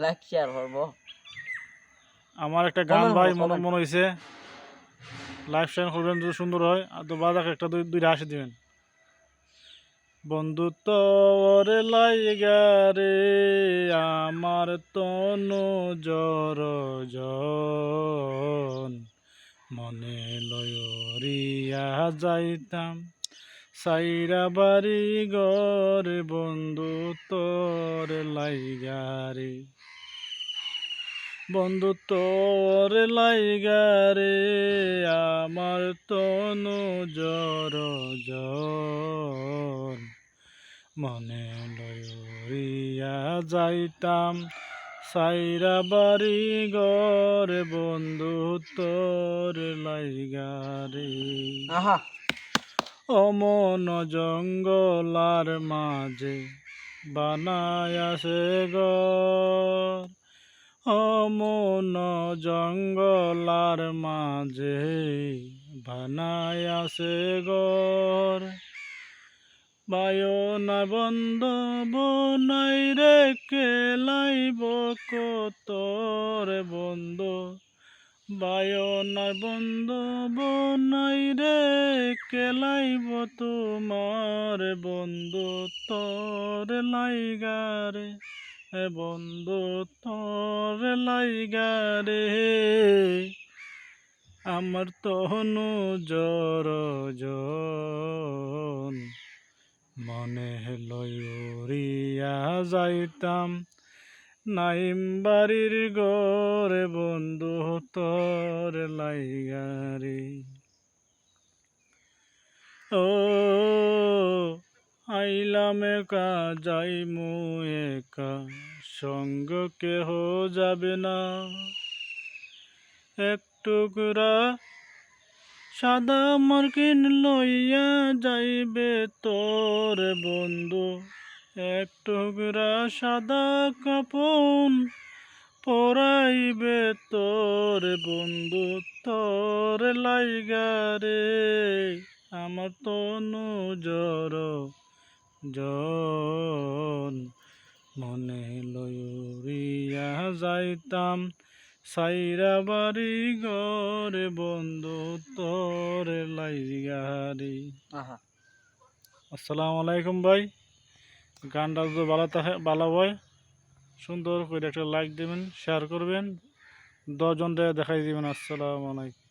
Like share করবো। আমার একটা গান ভাই মনে কমেন্ট মনে হয়েছে, লাইভ শেয়ার করবেন যদি সুন্দর হয়, আর তো বাজাকে একটা দুইটা হাসি দিবেন। বন্ধুত্ব ওরে লাইগা রে আমার তনু জর জন, মনে লয়রিয়া যাইতাম সাইরা বাড়ি গরে বন্ধু তোর লাইগা রে, বন্ধু তোর লাইগা রে আমার তনু জর জন, মনে লইয়া যাইতাম সাইরা বাড়ি গরে বন্ধু তোর লাইগা রে। আহা অমন জঙ্গলার মাঝে বানায়াছে ঘর, অমন জঙ্গলার মাঝে বানায়াছে ঘর, বায়ো না বন্ধ বনাই রে কেলাইব কত রে বন্ধু, বায়ো না বন্ধ বনাই রে কেলাইব তোমার বন্ধু তোর লাইগা রে, বন্ধু তোর লাইগা রে আমার তনু জর জন, মনে লইয়া যাইতাম নাইম বাড়ির গরে বন্ধু তোর লাইগা রে। ও আইলাম একা যাইমু একা সঙ্গ কেহ যাবে না, এক টুকরা সাদা মার্কিন লইয়া যাইবে তোর বন্ধু, এক টুকরা সাদা কাপড় পরাইবে তোর বন্ধু তোর লাইগা রে আমার তনু জর জন, মনে লইয়া যাইতাম সাইরা বাড়ি গরে বন্ধু তোর লাইগা রে। আহা আসসালামু আলাইকুম ভাই, গানটা যদি ভালো থাকে ভালো হয় সুন্দর করে একটা লাইক দিবেন, শেয়ার করবেন, 10 জনকে দেখাই দিবেন। আসসালামু আলাইকুম।